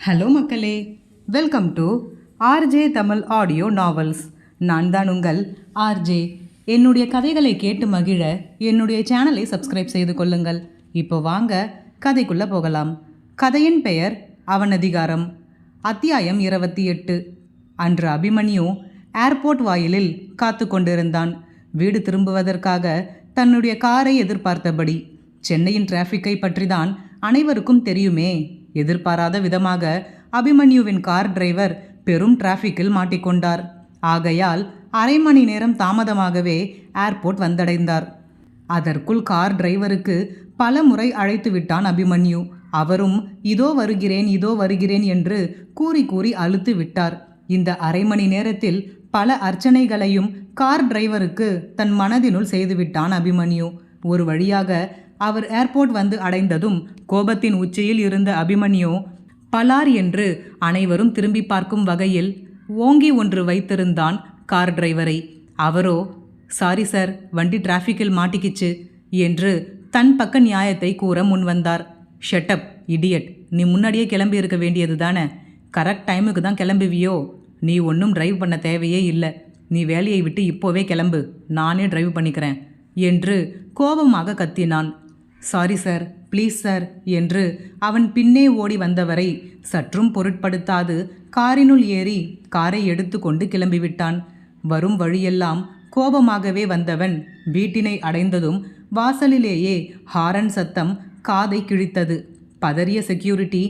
Hello மக்களே, welcome to RJ Tamil audio novels. நான் தான் உங்கள் ஆர்ஜே. என்னுடைய கதைகளை கேட்டு மகிழ என்னுடைய சேனலை சப்ஸ்கிரைப் செய்து கொள்ளுங்கள். இப்போ வாங்க கதைக்குள்ளே போகலாம். கதையின் பெயர் அவனதிகாரம். அத்தியாயம் 28. அன்று அபிமன்யு ஏர்போர்ட் வாயிலில் காத்து கொண்டிருந்தான். வீடு திரும்புவதற்காக தன்னுடைய காரை எதிர்பார்த்தபடி. சென்னையின் டிராஃபிக்கை பற்றி தான் அனைவருக்கும் தெரியுமே. எதிர்பாராத விதமாக அபிமன்யுவின் கார் டிரைவர் பெரும் டிராஃபிக்கில் மாட்டிக்கொண்டார். ஆகையால் அரை மணி நேரம் தாமதமாகவே ஏர்போர்ட் வந்தடைந்தார். அதற்குள் கார் டிரைவருக்கு பல முறை அழைத்து விட்டான் அபிமன்யு. அவரும் இதோ வருகிறேன் இதோ வருகிறேன் என்று கூறி கூறி அழுத்து விட்டார். இந்த அரை மணி நேரத்தில் பல அர்ச்சனைகளையும் கார் டிரைவருக்கு தன் மனதினுள் செய்துவிட்டான் அபிமன்யு. ஒரு வழியாக அவர் ஏர்போர்ட் வந்து அடைந்ததும் கோபத்தின் உச்சியில் இருந்த அபிமன்யு பலார் என்று அனைவரும் திரும்பி பார்க்கும் வகையில் ஓங்கி ஒன்று வைத்திருந்தான் கார் டிரைவரை. அவரோ, சாரி சார், வண்டி டிராஃபிக்கில் மாட்டிக்கிச்சு என்று தன் பக்க நியாயத்தை கூற முன்வந்தார். ஷட்டப் இடியட், நீ முன்னாடியே கிளம்பி இருக்க வேண்டியது தானே. கரெக்ட் டைமுக்கு தான் கிளம்புவியோ? நீ ஒன்றும் டிரைவ் பண்ண தேவையே இல்லை. நீ வேலையை விட்டு இப்போவே கிளம்பு, நானே டிரைவ் பண்ணிக்கிறேன் என்று கோபமாக கத்தினான். சாரி சார், ப்ளீஸ் சார் என்று அவன் பின்னே ஓடி வந்தவரை சற்றும் பொருட்படுத்தாது காரினுள் ஏறி காரை எடுத்து கொண்டு கிளம்பிவிட்டான். வரும் வழியெல்லாம் கோபமாகவே வந்தவன் வீட்டினை அடைந்ததும் வாசலிலேயே ஹாரன் சத்தம் காதை கிழித்தது. பதறிய செக்யூரிட்டி,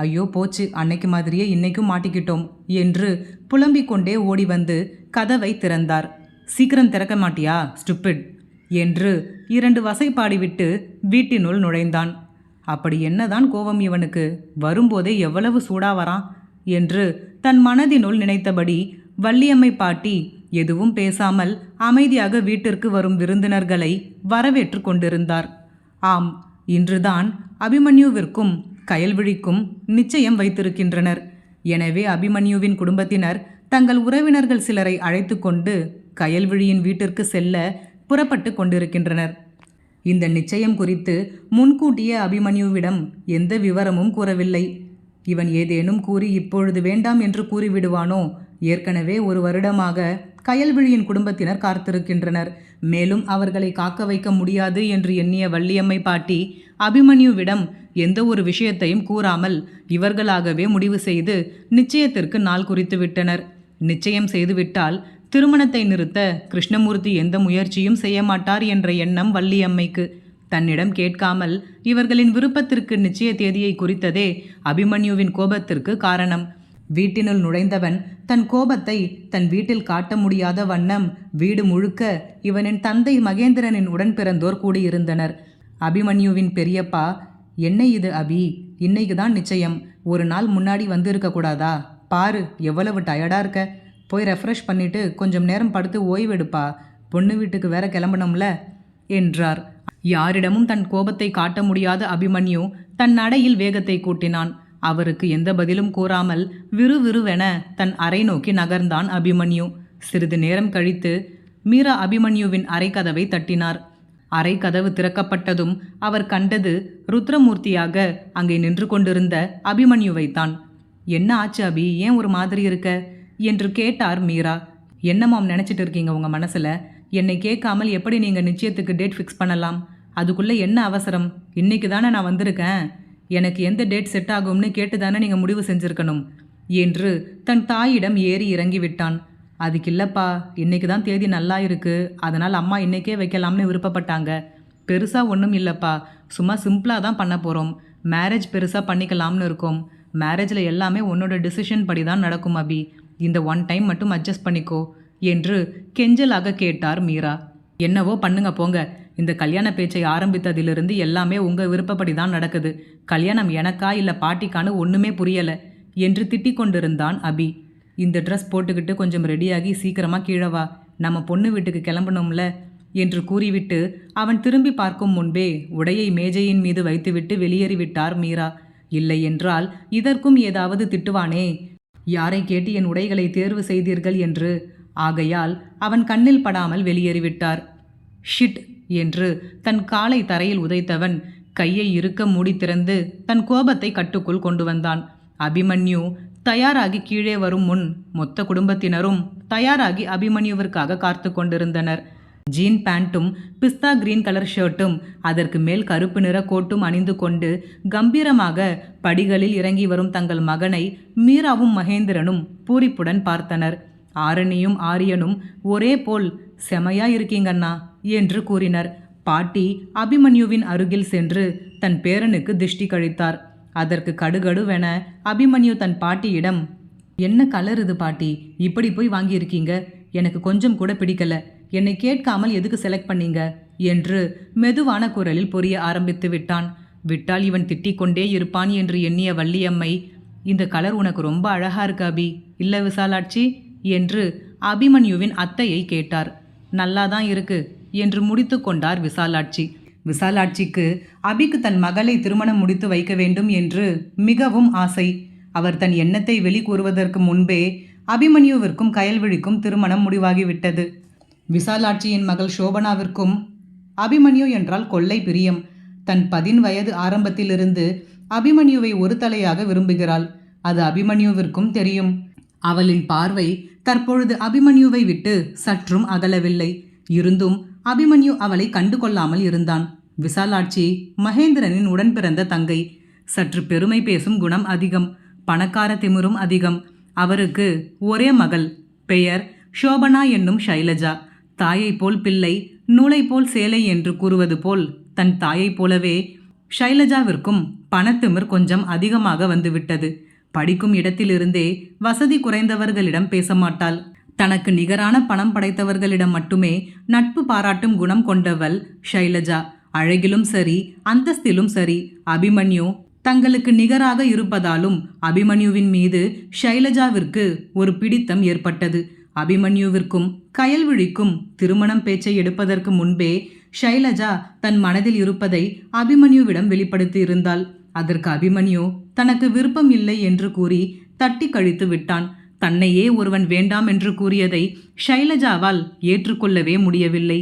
ஐயோ போச்சு, அன்னைக்கு மாதிரியே இன்னைக்கும் மாட்டிக்கிட்டோம் என்று புலம்பிக் கொண்டே ஓடி வந்து கதவை திறந்தார். சீக்கிரம் திறக்க மாட்டியா ஸ்டூபிட் என்று 2 வசைப்பாடிவிட்டு வீட்டினுள் நுழைந்தான். அப்படி என்னதான் கோபம் இவனுக்கு? வரும்போதே எவ்வளவு சூடா வரான் என்று தன் மனதினுள் நினைத்தபடி வள்ளியம்மை பாட்டி எதுவும் பேசாமல் அமைதியாக வீட்டிற்கு வரும் விருந்தினர்களை வரவேற்று கொண்டிருந்தார். ஆம், இன்றுதான் அபிமன்யுவிற்கும் கயல்விழிக்கும் நிச்சயம் வைத்திருக்கின்றனர். எனவே அபிமன்யுவின் குடும்பத்தினர் தங்கள் உறவினர்கள் சிலரை அழைத்து கொண்டு கயல்விழியின் வீட்டிற்கு செல்ல புறப்பட்டு கொண்டிருக்கின்றனர். இந்த நிச்சயம் குறித்து முன்கூட்டிய அபிமன்யுவிடம் எந்த விவரமும் கூறவில்லை. இவன் ஏதேனும் கூறி இப்பொழுது வேண்டாம் என்று கூறிவிடுவானோ? ஏற்கனவே 1 வருடமாக கயல்விழியின் குடும்பத்தினர் காத்திருக்கின்றனர். மேலும் அவர்களை காக்க வைக்க முடியாது என்று எண்ணிய வள்ளியம்மை பாட்டி அபிமன்யுவிடம் எந்த ஒரு விஷயத்தையும் கூறாமல் இவர்களாகவே முடிவு செய்து நிச்சயத்திற்கு நாள் குறித்து விட்டனர். நிச்சயம் செய்துவிட்டால் திருமணத்தை நிறுத்த கிருஷ்ணமூர்த்தி எந்த முயற்சியும் செய்ய மாட்டார் என்ற எண்ணம் வள்ளியம்மைக்கு. தன்னிடம் கேட்காமல் இவர்களின் விருப்பத்திற்கு நிச்சய தேதியை குறித்ததே அபிமன்யுவின் கோபத்திற்கு காரணம். வீட்டினுள் நுழைந்தவன் தன் கோபத்தை தன் வீட்டில் காட்ட முடியாத வண்ணம் வீடு முழுக்க இவனின் தந்தை மகேந்திரனின் உடன் பிறந்தோர் கூடியிருந்தனர். அபிமன்யுவின் பெரியப்பா, என்ன இது அபி, இன்னைக்கு தான் நிச்சயம், ஒரு நாள் முன்னாடி வந்து இருக்கக்கூடாதா? பாரு எவ்வளவு டயர்டா இருக்க, போய் ரெஃப்ரெஷ் பண்ணிட்டு கொஞ்சம் நேரம் படுத்து ஓய்வெடுப்பா, பொண்ணு வீட்டுக்கு வேற கிளம்பணும்ல என்றார். யாரிடமும் தன் கோபத்தை காட்ட முடியாத அபிமன்யு தன் நடையில் வேகத்தை கூட்டினான். அவருக்கு எந்த பதிலும் கூறாமல் விறுவிறுவென தன் அறை நோக்கி நகர்ந்தான் அபிமன்யு. சிறிது நேரம் கழித்து மீரா அபிமன்யுவின் அறை கதவை தட்டினார். அறை கதவு திறக்கப்பட்டதும் அவர் கண்டது ருத்ரமூர்த்தியாக அங்கே நின்று கொண்டிருந்த அபிமன்யுவைத்தான். என்ன ஆச்சு அபி, ஏன் ஒரு மாதிரி இருக்க என்று கேட்டார் மீரா. என்ன மாம் நினச்சிட்டு இருக்கீங்க உங்கள் மனசில்? என்னை கேட்காமல் எப்படி நீங்கள் நிச்சயத்துக்கு டேட் ஃபிக்ஸ் பண்ணலாம்? அதுக்குள்ளே என்ன அவசரம்? இன்றைக்கி தானே நான் வந்திருக்கேன். எனக்கு எந்த டேட் செட் ஆகும்னு கேட்டு தானே நீங்கள் முடிவு செஞ்சுருக்கணும் என்று தன் தாயிடம் ஏறி இறங்கி விட்டான். அதுக்கு இல்லைப்பா, இன்றைக்கி தான் தேதி நல்லா இருக்குது, அதனால் அம்மா இன்றைக்கே வைக்கலாம்னு விருப்பப்பட்டாங்க. பெருசாக ஒன்றும் இல்லைப்பா, சும்மா சிம்பிளாக தான் பண்ண போகிறோம். மேரேஜ் பெருசாக பண்ணிக்கலாம்னு இருக்கோம். மேரேஜில் எல்லாமே உன்னோட டிசிஷன் படி தான் நடக்கும் அபி, இந்த 1 டைம் மட்டும் அட்ஜஸ்ட் பண்ணிக்கோ என்று கெஞ்சலாக கேட்டார் மீரா. என்னவோ பண்ணுங்க போங்க, இந்த கல்யாண பேச்சை ஆரம்பித்ததிலிருந்து எல்லாமே உங்கள் விருப்பப்படி தான் நடக்குது. கல்யாணம் எனக்கா இல்லை பாட்டிக்கான்னு ஒன்றுமே புரியலை என்று திட்டிக் கொண்டிருந்தான் அபி. இந்த ட்ரெஸ் போட்டுக்கிட்டு கொஞ்சம் ரெடியாகி சீக்கிரமாக கீழே வா, நம்ம பொண்ணு வீட்டுக்கு கிளம்பணும்ல என்று கூறிவிட்டு அவன் திரும்பி பார்க்கும் முன்பே உடையை மேஜையின் மீது வைத்துவிட்டு வெளியேறிவிட்டார் மீரா. இல்லை என்றால் இதற்கும் ஏதாவது திட்டுவானே, யாரை கேட்டு என் உடைகளை தேர்வு செய்தீர்கள் என்று. ஆகையால் அவன் கண்ணில் படாமல் வெளியேறிவிட்டார். ஷிட் என்று தன் காலை தரையில் உதைத்தவன் கையை இறுக்க மூடி திறந்து தன் கோபத்தை கட்டுக்குள் கொண்டு வந்தான். அபிமன்யு தயாராகி கீழே வரும் முன் மொத்த குடும்பத்தினரும் தயாராகி அபிமன்யுவிற்காக காத்து கொண்டிருந்தனர். ஜீன் பேண்ட்டும் பிஸ்தா கிரீன் கலர் ஷர்ட்டும் அதற்கு மேல் கருப்பு நிற கோட்டும் அணிந்து கொண்டு கம்பீரமாக படிகளில் இறங்கி வரும் தங்கள் மகனை மீராவும் மகேந்திரனும் பூரிப்புடன் பார்த்தனர். ஆரணியும் ஆரியனும் ஒரே போல் செமையா இருக்கீங்கண்ணா என்று கூறினர். பாட்டி அபிமன்யுவின் அருகில் சென்று தன் பேரனுக்கு திஷ்டி கழித்தார். அதற்கு கடுகடுவென அபிமன்யு தன் பாட்டியிடம், என்ன கலர் இது பாட்டி, இப்படி போய் வாங்கியிருக்கீங்க, எனக்கு கொஞ்சம் கூட பிடிக்கல, என்னை கேட்காமல் எதுக்கு செலக்ட் பண்ணீங்க என்று மெதுவான குரலில் புரிய ஆரம்பித்து விட்டான். விட்டால் இவன் திட்டிக் கொண்டே இருப்பான் என்று எண்ணிய வள்ளியம்மை, இந்த கலர் உனக்கு ரொம்ப அழகா இருக்கு அபி, இல்ல விசாலாட்சி என்று அபிமன்யுவின் அத்தையை கேட்டார். நல்லாதான் இருக்கு என்று முடித்து கொண்டார் விசாலாட்சி. விசாலாட்சிக்கு அபிக்கு தன் மகளை திருமணம் முடித்து வைக்க வேண்டும் என்று மிகவும் ஆசை. அவர் தன் எண்ணத்தை வெளிக்கூறுவதற்கு முன்பே அபிமன்யுவிற்கும் கயல்விழிக்கும் திருமணம் முடிவாகிவிட்டது. விசாலாட்சியின் மகள் சோபனாவிற்கும் அபிமன்யு என்றால் கொள்ளை பிரியம். தன் 10 வயது ஆரம்பத்திலிருந்து அபிமன்யுவை ஒரு தலையாக விரும்புகிறாள். அது அபிமன்யுவிற்கும் தெரியும். அவளின் பார்வை தற்பொழுது அபிமன்யுவை விட்டு சற்றும் அகலவில்லை. இருந்தும் அபிமன்யு அவளை கண்டு கொள்ளாமல் இருந்தான். விசாலாட்சி மகேந்திரனின் உடன் பிறந்த தங்கை. சற்று பெருமை பேசும் குணம் அதிகம், பணக்கார திமிரும் அதிகம். அவருக்கு ஒரே மகள், பெயர் சோபனா என்னும் ஷைலஜா. தாயை போல் பிள்ளை, நூலை போல் சேலை என்று கூறுவது போல் தன் தாயைப் போலவே ஷைலஜாவிற்கும் பணத்திமிர் கொஞ்சம் அதிகமாக வந்துவிட்டது. படிக்கும் இடத்திலிருந்தே வசதி குறைந்தவர்களிடம் பேச மாட்டாள். தனக்கு நிகரான பணம் படைத்தவர்களிடம் மட்டுமே நட்பு பாராட்டும் குணம் கொண்டவள் ஷைலஜா. அழகிலும் சரி, அந்தஸ்திலும் சரி அபிமன்யு தங்களுக்கு நிகராக இருப்பதாலும் அபிமன்யுவின் மீது ஷைலஜாவிற்கு ஒரு பிடித்தம் ஏற்பட்டது. அபிமன்யுவிற்கும் கயல்விழிக்கும் திருமணம் பேச்சை எடுப்பதற்கு முன்பே ஷைலஜா தன் மனதில் இருப்பதை அபிமன்யுவிடம் வெளிப்படுத்தி இருந்தாள். அதற்கு அபிமன்யு தனக்கு விருப்பம் இல்லை என்று கூறி தட்டி கழித்து விட்டான். தன்னையே ஒருவன் வேண்டாம் என்று கூறியதை ஷைலஜாவால் ஏற்றுக்கொள்ளவே முடியவில்லை.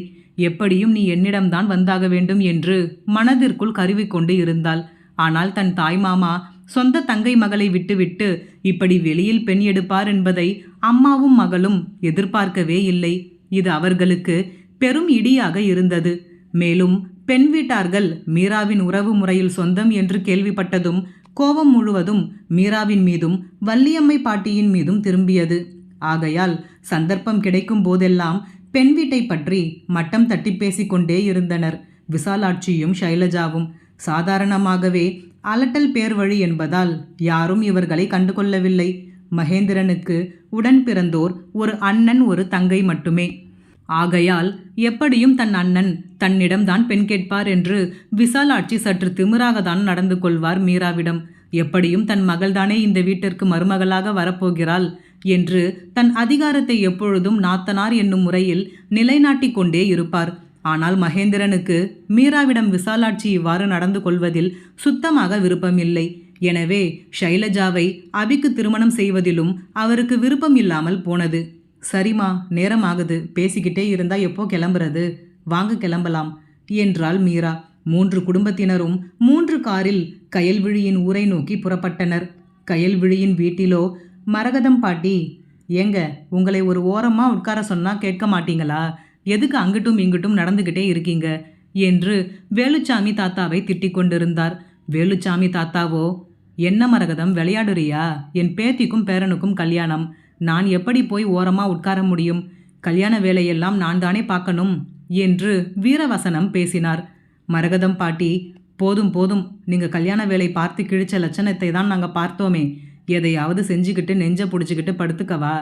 எப்படியும் நீ என்னிடம்தான் வந்தாக வேண்டும் என்று மனதிற்குள் கருவிக்கொண்டு இருந்தாள். ஆனால் தன் தாய்மாமா சொந்த தங்கை மகளை விட்டுவிட்டு இப்படி வெளியில் பெண் எடுப்பார் என்பதை அம்மாவும் மகளும் எதிர்பார்க்கவே இல்லை. இது அவர்களுக்கு பெரும் இடியாக இருந்தது. மேலும் பெண் வீட்டார்கள் மீராவின் உறவு முறையில் சொந்தம் என்று கேள்விப்பட்டதும் கோபம் முழுவதும் மீராவின் மீதும் வள்ளியம்மை பாட்டியின் மீதும் திரும்பியது. ஆகையால் சந்தர்ப்பம் கிடைக்கும் போதெல்லாம் பெண் வீட்டை பற்றி மட்டம் தட்டி பேசிக்கொண்டே இருந்தனர் விசாலாட்சியும் ஷைலஜாவும். சாதாரணமாகவே அலட்டல் பேர் வழி என்பதால் யாரும் இவர்களை கண்டுகொள்ளவில்லை. மகேந்திரனுக்கு உடன் பிறந்தோர் ஒரு அண்ணன் ஒரு தங்கை மட்டுமே. ஆகையால் எப்படியும் தன் அண்ணன் தன்னிடம்தான் பெண் கேட்பார் என்று விசாலாட்சி சற்று திமிராகத்தான் நடந்து கொள்வார் மீராவிடம். எப்படியும் தன் மகள்தானே இந்த வீட்டிற்கு மருமகளாக வரப்போகிறாள் என்று தன் அதிகாரத்தை எப்பொழுதும் நாத்தனார் என்னும் முறையில் நிலைநாட்டி கொண்டே இருப்பார். ஆனால் மகேந்திரனுக்கு மீராவிடம் விசாலாட்சி இவ்வாறு நடந்து கொள்வதில் சுத்தமாக விருப்பமில்லை. எனவே ஷைலஜாவை அபிக்கு திருமணம் செய்வதிலும் அவருக்கு விருப்பம் இல்லாமல் போனது. சரிம்மா, நேரமாகுது, பேசிக்கிட்டே இருந்தா எப்போ கிளம்புறது, வாங்க கிளம்பலாம் என்றாள் மீரா. 3 குடும்பத்தினரும் 3 காரில் கயல்விழியின் ஊரை நோக்கி புறப்பட்டனர். கயல்விழியின் வீட்டிலோ மரகதம் பாட்டி, ஏங்க உங்களை ஒரு ஓரமா உட்கார சொன்னா கேட்க மாட்டீங்களா, எதுக்கு அங்கிட்டும் இங்கிட்டும் நடந்துகிட்டே இருக்கீங்க என்று வேலுச்சாமி தாத்தாவை திட்டிக் கொண்டிருந்தார். வேலுச்சாமி தாத்தாவோ, என்ன மரகதம் விளையாடுறியா, என் பேத்திக்கும் பேரனுக்கும் கல்யாணம், நான் எப்படி போய் ஓரமா உட்கார முடியும், கல்யாண வேலையெல்லாம் நான் தானே பார்க்கணும் என்று வீரவசனம் பேசினார். மரகதம் பாட்டி, போதும் போதும், நீங்க கல்யாண வேலை பார்த்து கிழிச்ச லட்சணத்தை தான் நாங்க பார்த்தோமே, எதையாவது செஞ்சுக்கிட்டு நெஞ்ச பிடிச்சிக்கிட்டு படுத்துக்கவா,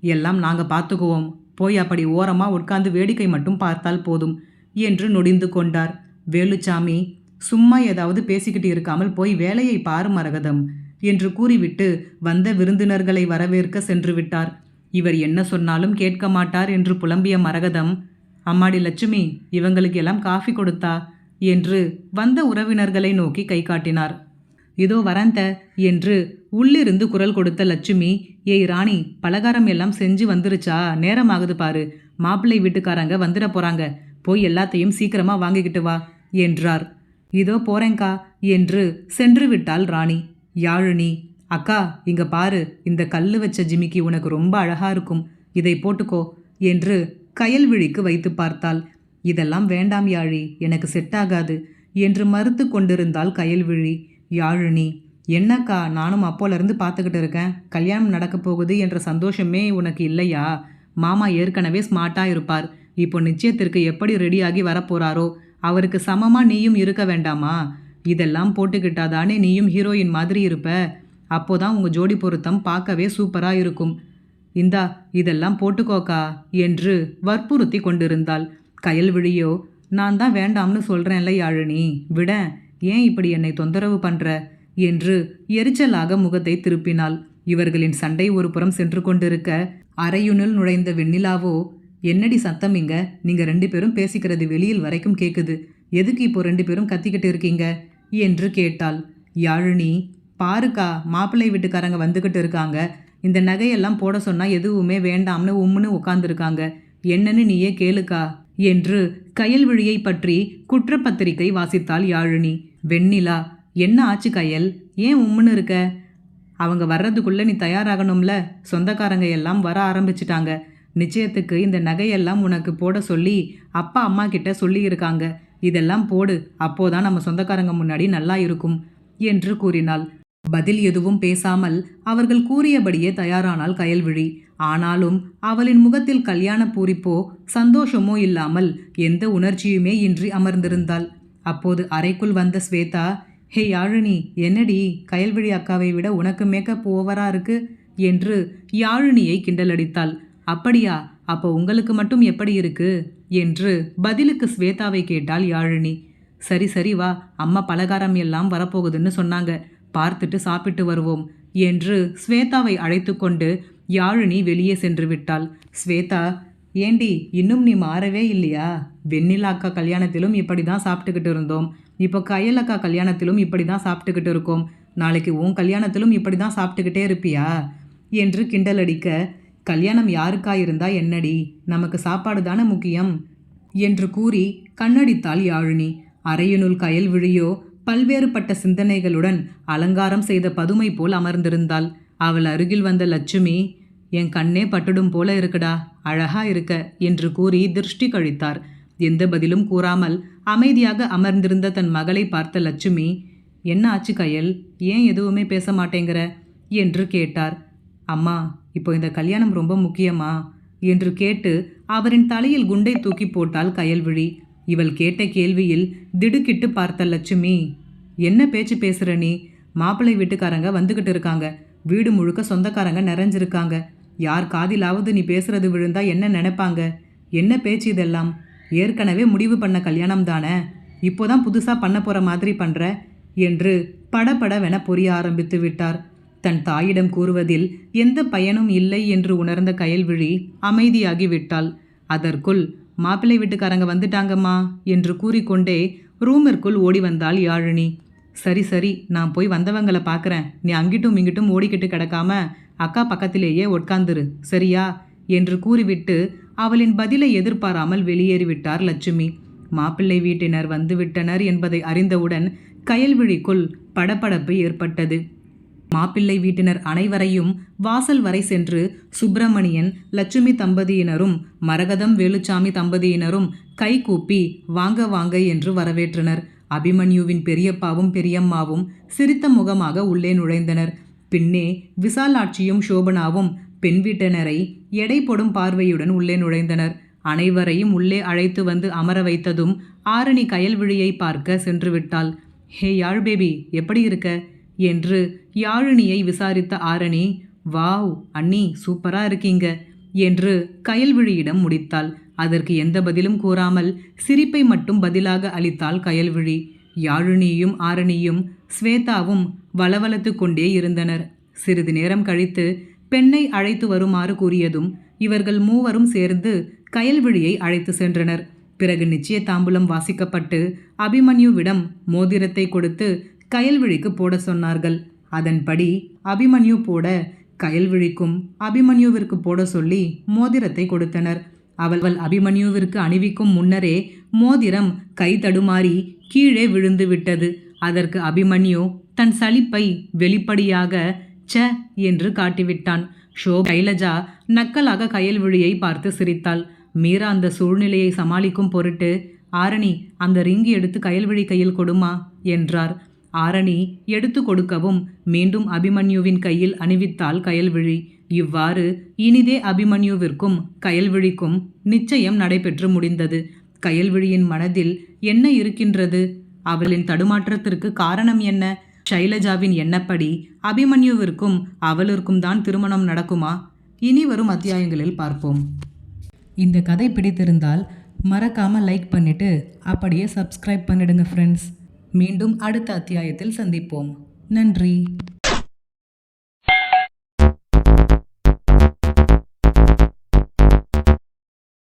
எல்லாம் நாங்க பார்த்துக்குவோம், போய் அப்படி ஓரமா உட்கார்ந்து வேடிக்கை மட்டும் பார்த்தால் போதும் என்று நொடிந்து கொண்டார். வேலுச்சாமி, சும்மா ஏதாவது பேசிக்கிட்டு இருக்காமல் போய் வேலையை பாரு மரகதம் என்று கூறிவிட்டு வந்த விருந்தினர்களை வரவேற்க சென்று விட்டார். இவர் என்ன சொன்னாலும் கேட்க மாட்டார் என்று புலம்பிய மரகதம், அம்மாடி லட்சுமி, இவங்களுக்கு எல்லாம் காஃபி கொடுத்தா என்று வந்த உறவினர்களை நோக்கி கை காட்டினார். இதோ வரந்த என்று உள்ளிருந்து குரல் கொடுத்த லட்சுமி, ஏய் ராணி, பலகாரம் எல்லாம் செஞ்சு வந்துருச்சா, நேரமாகுது பாரு, மாப்பிள்ளை வீட்டுக்காரங்க வந்துட போறாங்க, போய் எல்லாத்தையும் சீக்கிரமா வாங்கிக்கிட்டு வா என்றார். இதோ போறேங்கா என்று சென்று விட்டாள் ராணி. யாழினி, அக்கா இங்க பாரு, இந்த கல்லு வச்ச ஜிமிக்கி உனக்கு ரொம்ப அழகா இருக்கும், இதை போட்டுக்கோ என்று கயல்விழிக்கு வைத்து பார்த்தாள். இதெல்லாம் வேண்டாம் யாழி, எனக்கு செட் ஆகாது என்று மறுத்து கொண்டிருந்தாள் கயல்விழி. யாழினி, என்னக்கா நானும் அப்போலேருந்து பார்த்துக்கிட்டு இருக்கேன், கல்யாணம் நடக்க போகுது என்ற சந்தோஷமே உனக்கு இல்லையா? மாமா ஏற்கனவே ஸ்மார்ட்டாக இருப்பார், இப்போ நிச்சயத்திற்கு எப்படி ரெடியாகி வரப்போறாரோ, அவருக்கு சமமா நீயும் இருக்க வேண்டாமா? இதெல்லாம் போட்டுக்கிட்டாதானே நீயும் ஹீரோயின் மாதிரி இருப்ப, அப்போதான் உங்க ஜோடி பொருத்தம் பார்க்கவே சூப்பரா இருக்கும். இந்தா இதெல்லாம் போட்டுக்கோக்கா என்று வற்புறுத்தி கொண்டிருந்தாள். கயல்விழியோ, நான் தான் வேண்டாம்னு சொல்றேன்ல யாழினி, விட, ஏன் இப்படி என்னை தொந்தரவு பண்ற என்று எரிச்சலாக முகத்தை திருப்பினாள். இவர்களின் சண்டை ஒரு புறம் சென்று கொண்டிருக்க அறையுனுள் நுழைந்த வெண்ணிலாவோ, என்னடி சத்தம் இங்க, நீங்க 2 பேரும் பேசிக்கிறது வெளியில் வரைக்கும் கேக்குது, எதுக்கு இப்போ 2 பேரும் கத்திக்கிட்டு இருக்கீங்க என்று கேட்டாள். யாழினி, பாருக்கா மாப்பிள்ளை வீட்டுக்காரங்க வந்துக்கிட்டு இருக்காங்க, இந்த நகையெல்லாம் போட சொன்னா எதுவுமே வேண்டாம்னு உம்முன்னு உட்காந்துருக்காங்க, என்னன்னு நீயே கேளுக்கா என்று கயல்விழியை பற்றி குற்றப்பத்திரிகை வாசித்தாள் யாழினி. வெண்ணிலா, என்ன ஆச்சு கயல், ஏன் உம்முன்னு இருக்க? அவங்க வர்றதுக்குள்ள நீ தயாராகணும்ல, சொந்தக்காரங்க எல்லாம் வர ஆரம்பிச்சிட்டாங்க, நிச்சயத்துக்கு இந்த நகையெல்லாம் உனக்கு போட சொல்லி அப்பா அம்மா கிட்ட சொல்லி இருக்காங்க, இதெல்லாம் போடு, அப்போதான் நம்ம சொந்தக்காரங்க முன்னாடி நல்லா இருக்கும் என்று கூறினாள். பதில் எதுவும் பேசாமல் அவர்கள் கூறியபடியே தயாரானாள் கயல்விழி. ஆனாலும் அவளின் முகத்தில் கல்யாண பூரிப்போ சந்தோஷமோ இல்லாமல் எந்த உணர்ச்சியுமே இன்றி அமர்ந்திருந்தாள். அப்போது அறைக்குள் வந்த ஸ்வேதா, ஹே யாழினி, என்னடி கயல்விழி அக்காவை விட உனக்கு மேக்கப் ஓவரா இருக்கு என்று யாழினியை கிண்டலடித்தாள். அப்படியா, அப்போ உங்களுக்கு மட்டும் எப்படி இருக்கு என்று பதிலுக்கு ஸ்வேதாவை கேட்டாள் யாழினி. சரி சரி வா, அம்மா பலகாரம் எல்லாம் வரப்போகுதுன்னு சொன்னாங்க, பார்த்துட்டு சாப்பிட்டு வருவோம் என்று ஸ்வேதாவை அழைத்து கொண்டு யாழினி வெளியே சென்று விட்டாள். ஸ்வேதா, ஏண்டி இன்னும் நீ மாறவே இல்லையா? வெண்ணிலா அக்கா கல்யாணத்திலும் இப்படி தான் சாப்பிட்டுக்கிட்டு இருந்தோம், இப்போ கயல் அக்கா கல்யாணத்திலும் இப்படி தான் சாப்பிட்டுக்கிட்டு இருக்கோம், நாளைக்கு உன் கல்யாணத்திலும் இப்படி தான் சாப்பிட்டுக்கிட்டே இருப்பியா என்று கிண்டலடிக்க, கல்யாணம் யாருக்கா இருந்தா என்னடி, நமக்கு சாப்பாடு தானே முக்கியம் என்று கூறி கண்ணடித்தாள் யாழினி. அறையினுள் கயல்விழியோ பல்வேறுபட்ட சிந்தனைகளுடன் அலங்காரம் செய்த பதுமை போல் அமர்ந்திருந்தாள். அவள் அருகில் வந்த லட்சுமி, என் கண்ணே பட்டுடும் போல இருக்குடா, அழகா இருக்க என்று கூறி திருஷ்டி கழித்தார். எந்த பதிலும் கூறாமல் அமைதியாக அமர்ந்திருந்த தன் மகளை பார்த்த லட்சுமி, என்ன ஆச்சு கயல், ஏன் எதுவுமே பேச மாட்டேங்கிற என்று கேட்டார். அம்மா, இப்போ இந்த கல்யாணம் ரொம்ப முக்கியமா என்று கேட்டு அவரின் தலையில் குண்டை தூக்கி போட்டாள் கயல்விழி. இவள் கேட்ட கேள்வியில் திடுக்கிட்டு பார்த்த லட்சுமி, என்ன பேச்சு பேசுற நீ? மாப்பிள்ளை வீட்டுக்காரங்க வந்துக்கிட்டு இருக்காங்க, வீடு முழுக்க சொந்தக்காரங்க நிறைஞ்சிருக்காங்க, யார் காதிலாவது நீ பேசுறது விழுந்தா என்ன நினைப்பாங்க? என்ன பேச்சு இதெல்லாம்? ஏற்கனவே முடிவு பண்ண கல்யாணம் தானே, இப்போதான் புதுசாக பண்ண போகிற மாதிரி பண்ணுற என்று படபடவென புரிய ஆரம்பித்து விட்டார். தன் தாயிடம் கூறுவதில் எந்த பயனும் இல்லை என்று உணர்ந்த கயல்விழி அமைதியாகி விட்டாள். அதற்குள் மாப்பிள்ளை வீட்டுக்காரங்க வந்துட்டாங்கம்மா என்று கூறிக்கொண்டே ரூமிற்குள் ஓடி வந்தாள் யாழினி. சரி சரி, நான் போய் வந்தவங்களை பார்க்குறேன், நீ அங்கிட்டும் இங்கிட்டும் ஓடிக்கிட்டு கிடக்காம அக்கா பக்கத்திலேயே உட்காந்துரு, சரியா என்று கூறிவிட்டு அவளின் பதிலை எதிர்பாராமல் வெளியேறிவிட்டார் லட்சுமி. மாப்பிள்ளை வீட்டினர் வந்துவிட்டனர் என்பதை அறிந்தவுடன் கயல்விழிக்குள் படபடப்பு ஏற்பட்டது. மாப்பிள்ளை வீட்டினர் அனைவரையும் வாசல் வரை சென்று சுப்பிரமணியன் லட்சுமி தம்பதியினரும் மரகதம் வேலுச்சாமி தம்பதியினரும் கைகூப்பி வாங்க வாங்க என்று வரவேற்றனர். அபிமன்யுவின் பெரியப்பாவும் பெரியம்மாவும் சிரித்த முகமாக உள்ளே நுழைந்தனர். பின்னே விசாலாட்சியும் சோபனாவும் பெண் வீட்டினரை எடை போடும் பார்வையுடன் உள்ளே நுழைந்தனர். அனைவரையும் உள்ளே அழைத்து வந்து அமர வைத்ததும் ஆரணி கயல்விழியை பார்க்க சென்று விட்டாள். ஹே யாழ் பேபி, எப்படி இருக்க என்று யாழினியை விசாரித்த ஆரணி, வாவ் அண்ணி, சூப்பரா இருக்கீங்க என்று கயல்விழியிடம் முடித்தாள். அதற்கு எந்த பதிலும் கூறாமல் சிரிப்பை மட்டும் பதிலாக அளித்தாள் கயல்விழி. யாழினியும் ஆரணியும் ஸ்வேதாவும் வளவளத்து கொண்டே இருந்தனர். சிறிது நேரம் கழித்து பெண்ணை அழைத்து வருமாறு கூறியதும் இவர்கள் மூவரும் சேர்ந்து கயல்விழியை அழைத்து சென்றனர். பிறகு நிச்சய தாம்பூலம் வாசிக்கப்பட்டு அபிமன்யுவிடம் மோதிரத்தை கொடுத்து கயல்விழிக்கு போட சொன்னார்கள். அதன்படி அபிமன்யு போட கயல்விழிக்கும் அபிமன்யுவிற்கு போட சொல்லி மோதிரத்தை கொடுத்தனர். அவள் அபிமன்யுவிற்கு அணிவிக்கும் முன்னரே மோதிரம் கை தடுமாறி கீழே விழுந்து விட்டது. அதற்கு அபிமன்யு தன் சலிப்பை வெளிப்படையாக ச்ச என்று காட்டிவிட்டான். ஷைலஜா நக்கலாக கயல்விழியை பார்த்து சிரித்தாள். மீரா அந்த சூழ்நிலையை சமாளிக்கும் பொருட்டு, ஆரணி, அந்த ரிங்கி எடுத்து கயல்விழி கையில் கொடுமா என்றார். ஆரணி எடுத்து கொடுக்கவும் மீண்டும் அபிமன்யுவின் கையில் அணிவித்தாள் கயல்விழி. இவ்வாறு இனிதே அபிமன்யுவிற்கும் கயல்விழிக்கும் நிச்சயம் நடைபெற்று முடிந்தது. கயல்விழியின் மனதில் என்ன இருக்கின்றது? அவளின் தடுமாற்றத்திற்கு காரணம் என்ன? ஷைலஜாவின் எண்ணப்படி அபிமன்யுவிற்கும் அவளுக்கும் தான் திருமணம் நடக்குமா? இனி வரும் அத்தியாயங்களில் பார்ப்போம். இந்த கதை பிடித்திருந்தால் மறக்காமல் லைக் பண்ணிவிட்டு அப்படியே சப்ஸ்கிரைப் பண்ணிடுங்க ஃப்ரெண்ட்ஸ். மீண்டும் அடுத்த அத்தியாயத்தில் சந்திப்போம். நன்றி.